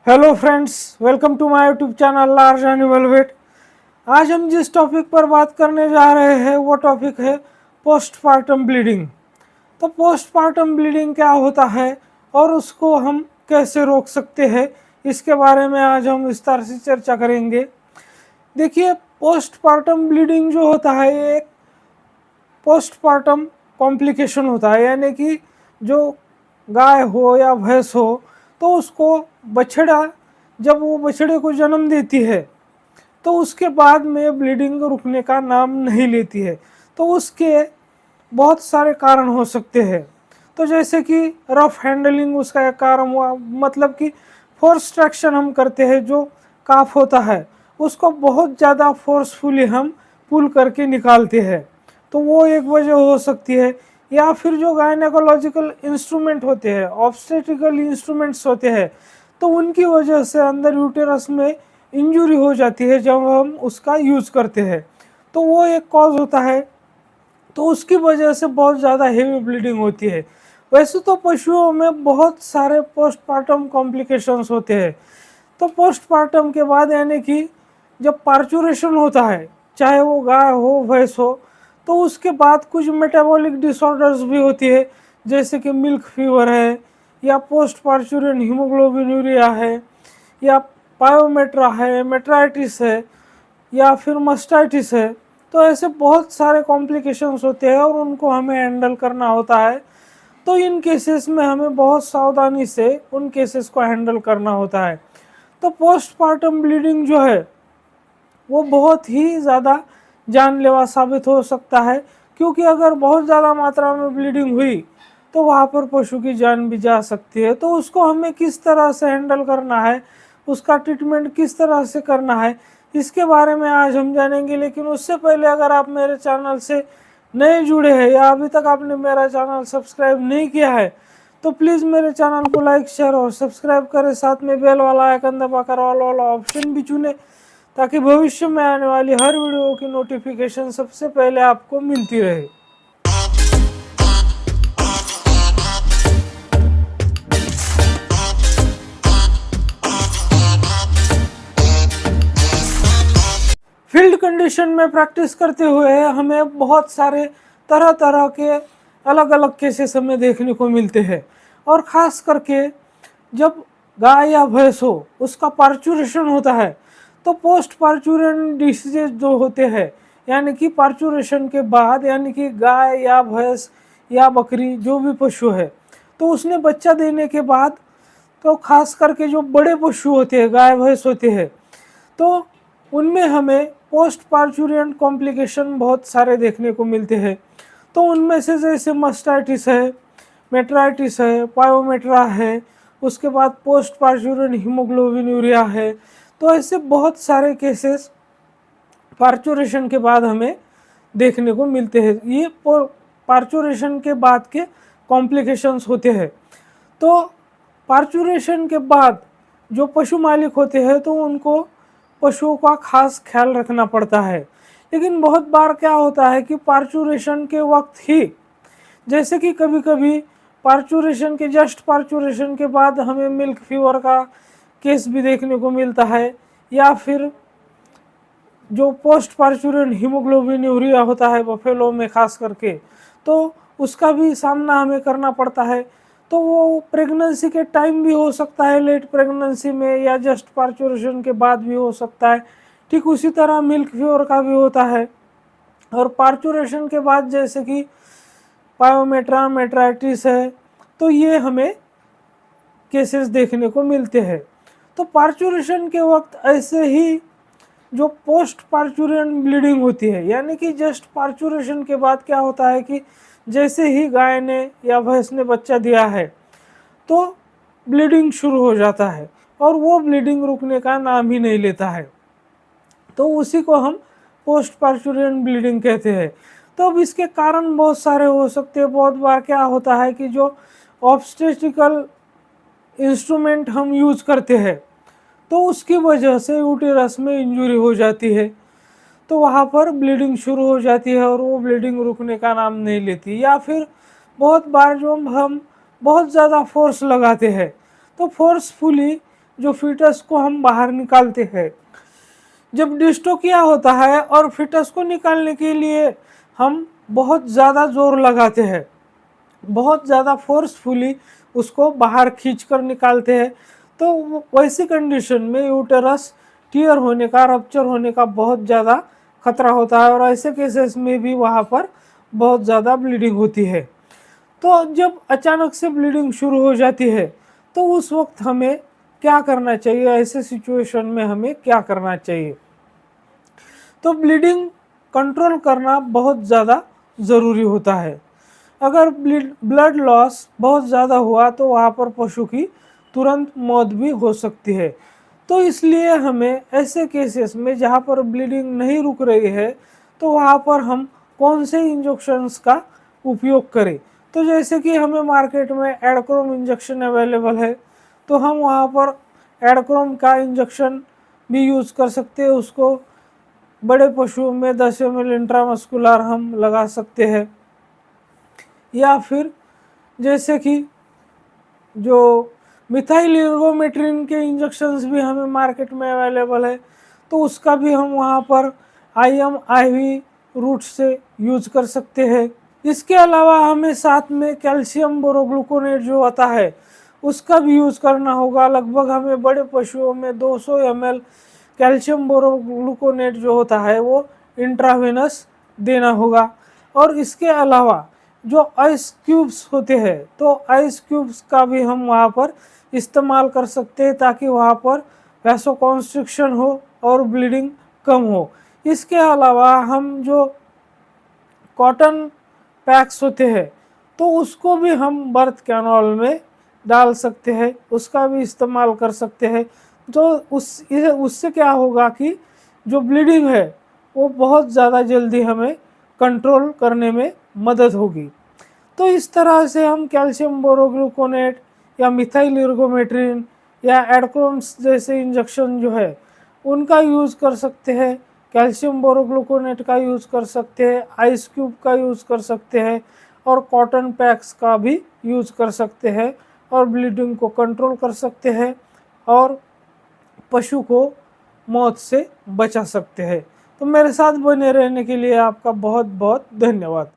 Hello friends, welcome to my YouTube channel large animal vet. आज हम जिस topic पर बात करने जा रहे हैं वो टॉपिक है पोस्टपार्टम ब्लीडिंग। तो पोस्टपार्टम ब्लीडिंग क्या होता है और उसको हम कैसे रोक सकते हैं, इसके बारे में आज हम विस्तार से चर्चा करेंगे। देखिए, पोस्टपार्टम ब्लीडिंग जो होता है ये एक पोस्टपार्टम कॉम्प्लिकेशन होता है, यानी कि जो गाय हो या भैंस हो तो उसको बछड़ा जब वो बछड़े को जन्म देती है तो उसके बाद में ब्लीडिंग रुकने का नाम नहीं लेती है। तो उसके बहुत सारे कारण हो सकते हैं। तो जैसे कि रफ हैंडलिंग उसका एक कारण हुआ, मतलब कि फोर्स ट्रैक्शन हम करते हैं, जो काफ होता है उसको बहुत ज़्यादा फोर्सफुली हम पुल करके निकालते हैं, तो वो एक वजह हो सकती है। या फिर जो गायनेकोलॉजिकल इंस्ट्रूमेंट होते हैं, ऑब्स्टेट्रिकल इंस्ट्रूमेंट्स होते हैं, तो उनकी वजह से अंदर यूटेरस में इंजरी हो जाती है जब हम उसका यूज़ करते हैं, तो वो एक कॉज होता है। तो उसकी वजह से बहुत ज़्यादा हेवी ब्लीडिंग होती है। वैसे तो पशुओं में बहुत सारे पोस्टपार्टम कॉम्प्लिकेशंस होते हैं। तो पोस्टपार्टम के बाद, यानी कि जब पार्चुरेशन होता है, चाहे वो गाय हो भैंस हो, तो उसके बाद कुछ मेटाबॉलिक डिसऑर्डर्स भी होती है, जैसे कि मिल्क फीवर है, या पोस्ट पार्चुरियन हीमोग्लोबिनूरिया है, या पायोमेट्रा है, मेट्राइटिस है, या फिर मस्टाइटिस है। तो ऐसे बहुत सारे कॉम्प्लिकेशंस होते हैं और उनको हमें हैंडल करना होता है। तो इन केसेस में हमें बहुत सावधानी से उन केसेस को हैंडल करना होता है। तो पोस्टपार्टम ब्लीडिंग जो है वो बहुत ही ज़्यादा जानलेवा साबित हो सकता है, क्योंकि अगर बहुत ज़्यादा मात्रा में ब्लीडिंग हुई तो वहाँ पर पशु की जान भी जा सकती है। तो उसको हमें किस तरह से हैंडल करना है, उसका ट्रीटमेंट किस तरह से करना है, इसके बारे में आज हम जानेंगे। लेकिन उससे पहले अगर आप मेरे चैनल से नए जुड़े हैं या अभी तक आपने मेरा चैनल सब्सक्राइब नहीं किया है तो प्लीज़ मेरे चैनल को लाइक, शेयर और सब्सक्राइब करें। साथ में बेल वाला आइकन दबाकर ऑल वाला ऑप्शन भी चुने, ताकि भविष्य में आने वाली हर वीडियो की नोटिफिकेशन सबसे पहले आपको मिलती रहे। फील्ड कंडीशन में प्रैक्टिस करते हुए हमें बहुत सारे तरह तरह के अलग अलग केसेस हमें देखने को मिलते हैं, और ख़ास करके जब गाय या भैंस हो उसका पार्चुरेशन होता है तो पोस्ट पार्चुरेशन डिसीजेज जो होते हैं, यानी कि पार्चुरेशन के बाद, यानी कि गाय या भैंस या बकरी जो भी पशु है, तो उसने बच्चा देने के बाद, तो खास करके जो बड़े पशु होते हैं, गाय भैंस होते हैं, तो उनमें हमें पोस्ट पार्चुरेंट कॉम्प्लिकेशन बहुत सारे देखने को मिलते हैं। तो उनमें से जैसे मस्टाइटिस है, मेट्राइटिस है, पायोमेट्रा है, उसके बाद पोस्ट पार्चुरेंट हीमोग्लोबिनूरिया है। तो ऐसे बहुत सारे केसेस पार्चुरेशन के बाद हमें देखने को मिलते हैं। ये पार्चुरेशन के बाद के कॉम्प्लिकेशंस होते हैं। तो पार्चुरेशन के बाद जो पशु मालिक होते हैं तो उनको पशुओं का खास ख्याल रखना पड़ता है। लेकिन बहुत बार क्या होता है कि पार्चुरेशन के वक्त ही, जैसे कि कभी कभी पार्चुरेशन के पार्चुरेशन के बाद हमें मिल्क फीवर का केस भी देखने को मिलता है, या फिर जो पोस्ट पार्चुरेंट हीमोग्लोबिनूरिया होता है बफेलो में खास करके, तो उसका भी सामना हमें करना पड़ता है। तो वो प्रेगनेंसी के टाइम भी हो सकता है, लेट प्रेगनेंसी में, या जस्ट पार्चुरेशन के बाद भी हो सकता है। ठीक उसी तरह मिल्क फीवर का भी होता है। और पार्चुरेशन के बाद जैसे कि पायोमेट्रा, मेट्राइटिस है, तो ये हमें केसेस देखने को मिलते हैं। तो पार्चुरेशन के वक्त ऐसे ही जो पोस्ट पार्चुरेंट ब्लीडिंग होती है, यानी कि जस्ट पार्चुरेशन के बाद क्या होता है कि जैसे ही गाय ने या भैंस ने बच्चा दिया है तो ब्लीडिंग शुरू हो जाता है, और वो ब्लीडिंग रुकने का नाम ही नहीं लेता है। तो उसी को हम पोस्ट पार्चुरेंट ब्लीडिंग कहते हैं। तो अब इसके कारण बहुत सारे हो सकते हैं। बहुत बार क्या होता है कि जो ऑब्स्टेट्रिकल इंस्ट्रूमेंट हम यूज़ करते हैं तो उसकी वजह से यूटेरस में इंजरी हो जाती है, तो वहाँ पर ब्लीडिंग शुरू हो जाती है और वो ब्लीडिंग रुकने का नाम नहीं लेती। या फिर बहुत बार जो हम बहुत ज़्यादा फोर्स लगाते हैं, तो फोर्सफुली जो फीटस को हम बाहर निकालते हैं। जब डिस्टोकिया होता है और फीटस को निकालने के लिए हम बहुत ज़्यादा जोर लगाते हैं, बहुत ज़्यादा फोर्सफुली उसको बाहर खींच कर निकालते हैं, तो वैसी कंडीशन में यूटेरस टीयर होने का, रप्चर होने का बहुत ज़्यादा खतरा होता है और ऐसे केसेस में भी वहाँ पर बहुत ज़्यादा ब्लीडिंग होती है। तो जब अचानक से ब्लीडिंग शुरू हो जाती है तो उस वक्त हमें क्या करना चाहिए, ऐसे सिचुएशन में हमें क्या करना चाहिए? तो ब्लीडिंग कंट्रोल करना बहुत ज़्यादा ज़रूरी होता है। अगर ब्लड लॉस बहुत ज़्यादा हुआ तो वहाँ पर पशु की तुरंत मौत भी हो सकती है। तो इसलिए हमें ऐसे केसेस में जहाँ पर ब्लीडिंग नहीं रुक रही है तो वहाँ पर हम कौन से इंजेक्शंस का उपयोग करें? तो जैसे कि हमें मार्केट में एडक्रोम इंजेक्शन अवेलेबल है, तो हम वहाँ पर एडक्रोम का इंजेक्शन भी यूज़ कर सकते हैं। उसको बड़े पशुओं में 10 ml इंट्रामस्कुलर हम लगा सकते हैं। या फिर जैसे कि जो मिथाइल एर्गोमेट्रिन के इंजेक्शंस भी हमें मार्केट में अवेलेबल है, तो उसका भी हम वहाँ पर IM IV रूट से यूज कर सकते हैं। इसके अलावा हमें साथ में कैल्शियम बोरोग्लूकोनेट जो आता है उसका भी यूज़ करना होगा। लगभग हमें बड़े पशुओं में 200 ml कैल्शियम बोरोग्लूकोनेट जो होता है वो इंट्रावेनस देना होगा। और इसके अलावा जो आइस क्यूब्स होते हैं, तो आइस क्यूब्स का भी हम वहाँ पर इस्तेमाल कर सकते हैं ताकि वहाँ पर वैसोकॉन्स्ट्रिक्शन हो और ब्लीडिंग कम हो। इसके अलावा हम जो कॉटन पैक्स होते हैं तो उसको भी हम बर्थ कैनाल में डाल सकते हैं, उसका भी इस्तेमाल कर सकते हैं। तो उससे क्या होगा कि जो ब्लीडिंग है वो बहुत ज़्यादा जल्दी हमें कंट्रोल करने में मदद होगी। तो इस तरह से हम कैल्शियम बोरोग्लूकोनेट या मिथाइल एर्गोमेट्रिन या एडक्रोम्स जैसे इंजेक्शन जो है उनका यूज़ कर सकते हैं। कैल्शियम बोरोग्लूकोनेट का यूज़ कर सकते हैं, आइस क्यूब का यूज़ कर सकते हैं और कॉटन पैक्स का भी यूज़ कर सकते हैं और ब्लीडिंग को कंट्रोल कर सकते हैं और पशु को मौत से बचा सकते हैं। तो मेरे साथ बने रहने के लिए आपका बहुत बहुत धन्यवाद।